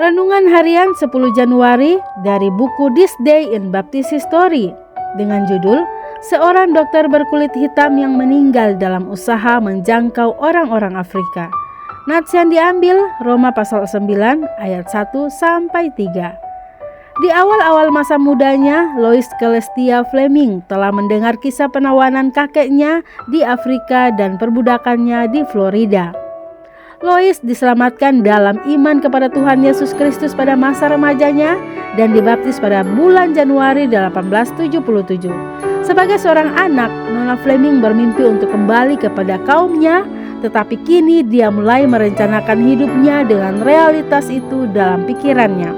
Renungan harian 10 Januari dari buku This Day in Baptist History dengan judul Seorang dokter berkulit hitam yang meninggal dalam usaha menjangkau orang-orang Afrika. Nats yang diambil Roma pasal 9 ayat 1-3. Di awal-awal masa mudanya, Lois Celestia Fleming telah mendengar kisah penawanan kakeknya di Afrika dan perbudakannya di Florida. Lois diselamatkan dalam iman kepada Tuhan Yesus Kristus pada masa remajanya dan dibaptis pada bulan Januari 1877. Sebagai seorang anak, Nona Fleming bermimpi untuk kembali kepada kaumnya, tetapi kini dia mulai merencanakan hidupnya dengan realitas itu dalam pikirannya.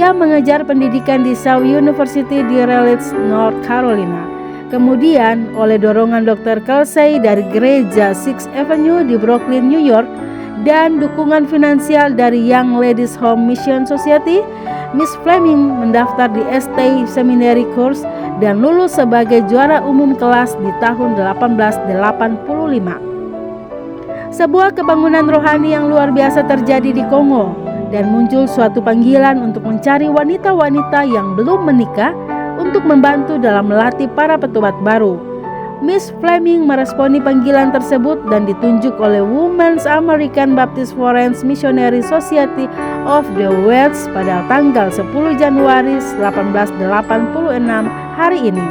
Ia mengejar pendidikan di Shaw University di Raleigh, North Carolina. Kemudian, oleh dorongan Dr. Kelsey dari gereja Sixth Avenue di Brooklyn, New York, dan dukungan finansial dari Young Ladies Home Mission Society, Miss Fleming mendaftar di ST Seminary Course dan lulus sebagai juara umum kelas di tahun 1885. Sebuah kebangunan rohani yang luar biasa terjadi di Kongo, dan muncul suatu panggilan untuk mencari wanita-wanita yang belum menikah untuk membantu dalam melatih para petubat baru. Miss Fleming meresponi panggilan tersebut dan ditunjuk oleh Women's American Baptist Foreign Missionary Society of the West pada tanggal 10 Januari 1886 hari ini.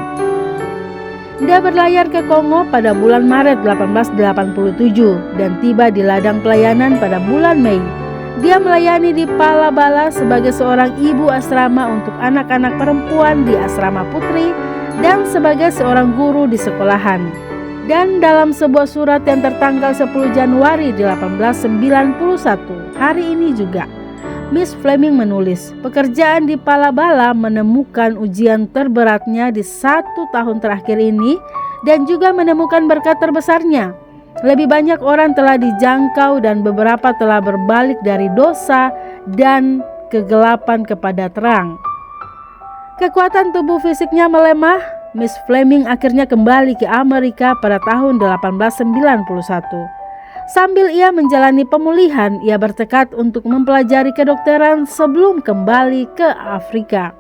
Dia berlayar ke Kongo pada bulan Maret 1887 dan tiba di ladang pelayanan pada bulan Mei. Dia melayani di Palabala sebagai seorang ibu asrama untuk anak-anak perempuan di asrama putri dan sebagai seorang guru di sekolahan. Dan dalam sebuah surat yang tertanggal 10 Januari 1891, hari ini juga, Miss Fleming menulis, pekerjaan di Palabala menemukan ujian terberatnya di 1 tahun terakhir ini dan juga menemukan berkat terbesarnya. Lebih banyak orang telah dijangkau dan beberapa telah berbalik dari dosa dan kegelapan kepada terang. Kekuatan tubuh fisiknya melemah. Miss Fleming akhirnya kembali ke Amerika pada tahun 1891. Sambil ia menjalani pemulihan, ia bertekad untuk mempelajari kedokteran sebelum kembali ke Afrika.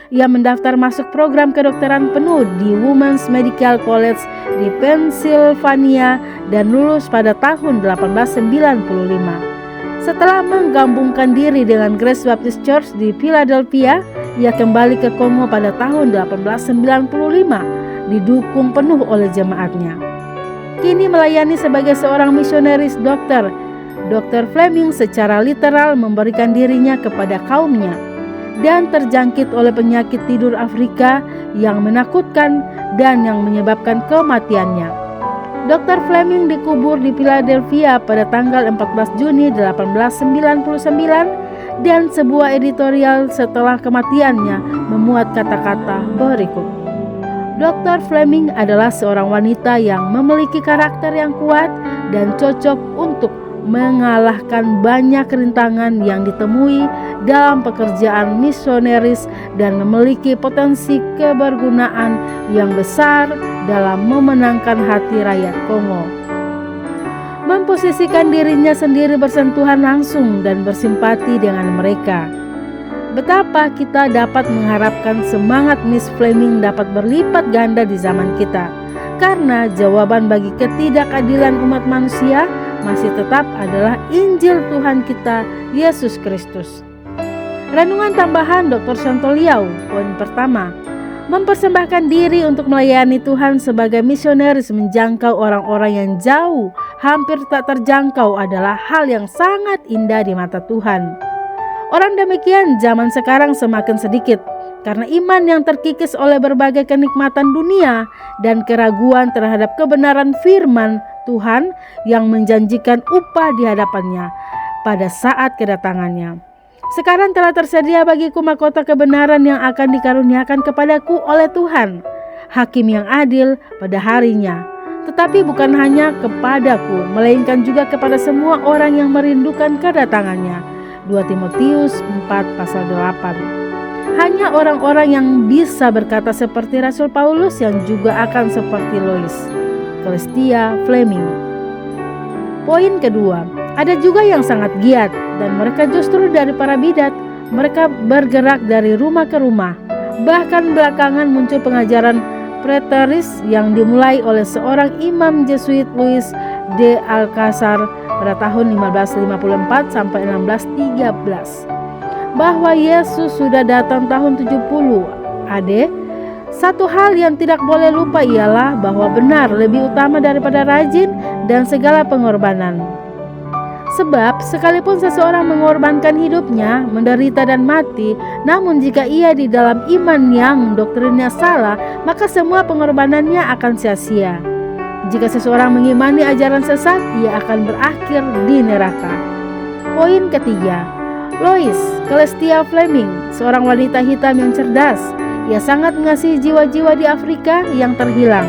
Ia mendaftar masuk program kedokteran penuh di Women's Medical College di Pennsylvania dan lulus pada tahun 1895. Setelah menggabungkan diri dengan Grace Baptist Church di Philadelphia, ia kembali ke Kongo pada tahun 1895, didukung penuh oleh jemaatnya. Kini melayani sebagai seorang misionaris dokter. Dr. Fleming secara literal memberikan dirinya kepada kaumnya dan terjangkit oleh penyakit tidur Afrika yang menakutkan dan yang menyebabkan kematiannya. Dr. Fleming dikubur di Philadelphia pada tanggal 14 Juni 1899 dan sebuah editorial setelah kematiannya memuat kata-kata berikut. Dr. Fleming adalah seorang wanita yang memiliki karakter yang kuat dan cocok untuk mengalahkan banyak rintangan yang ditemui dalam pekerjaan misioneris dan memiliki potensi kebergunaan yang besar dalam memenangkan hati rakyat Kongo. Memposisikan dirinya sendiri bersentuhan langsung dan bersimpati dengan mereka. Betapa kita dapat mengharapkan semangat Miss Fleming dapat berlipat ganda di zaman kita, karena jawaban bagi ketidakadilan umat manusia masih tetap adalah Injil Tuhan kita, Yesus Kristus. Renungan tambahan Dr. Santoliau, poin pertama, mempersembahkan diri untuk melayani Tuhan sebagai misionaris menjangkau orang-orang yang jauh, hampir tak terjangkau adalah hal yang sangat indah di mata Tuhan. Orang demikian zaman sekarang semakin sedikit, karena iman yang terkikis oleh berbagai kenikmatan dunia dan keraguan terhadap kebenaran firman Tuhan yang menjanjikan upah di hadapannya pada saat kedatangannya. Sekarang telah tersedia bagiku mahkota kebenaran yang akan dikaruniakan kepadaku oleh Tuhan, Hakim yang adil pada harinya. Tetapi bukan hanya kepadaku, melainkan juga kepada semua orang yang merindukan kedatangannya. 2 Timotius 4 pasal 8. Hanya orang-orang yang bisa berkata seperti Rasul Paulus yang juga akan seperti Lois Celestia Fleming. Poin kedua, Ada juga yang sangat giat, dan mereka justru dari para bidat. Mereka bergerak dari rumah ke rumah. Bahkan belakangan muncul pengajaran preteris yang dimulai oleh seorang imam Jesuit Louis de Alcázar pada tahun 1554 sampai 1613 bahwa Yesus sudah datang tahun 70 AD. Satu hal yang tidak boleh lupa ialah bahwa benar lebih utama daripada rajin dan segala pengorbanan. Sebab sekalipun seseorang mengorbankan hidupnya, menderita dan mati, namun jika ia di dalam iman yang doktrinnya salah, maka semua pengorbanannya akan sia-sia. Jika seseorang mengimani ajaran sesat, ia akan berakhir di neraka. Poin ketiga, Lois Celestia Fleming, seorang wanita hitam yang cerdas. Ia sangat mengasihi jiwa-jiwa di Afrika yang terhilang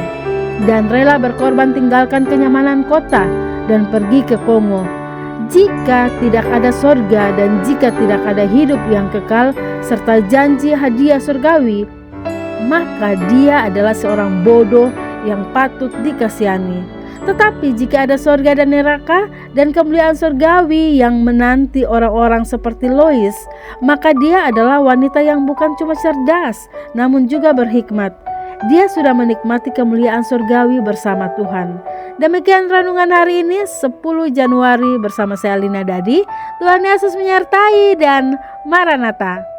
dan rela berkorban tinggalkan kenyamanan kota dan pergi ke Kongo. Jika tidak ada sorga dan jika tidak ada hidup yang kekal serta janji hadiah surgawi, maka dia adalah seorang bodoh yang patut dikasihani. Tetapi jika ada sorga dan neraka dan kemuliaan surgawi yang menanti orang-orang seperti Lois, maka dia adalah wanita yang bukan cuma cerdas, namun juga berhikmat. Dia sudah menikmati kemuliaan surgawi bersama Tuhan. Demikian renungan hari ini 10 Januari bersama saya Lina Dadi. Tuhan Yesus menyertai dan Maranatha.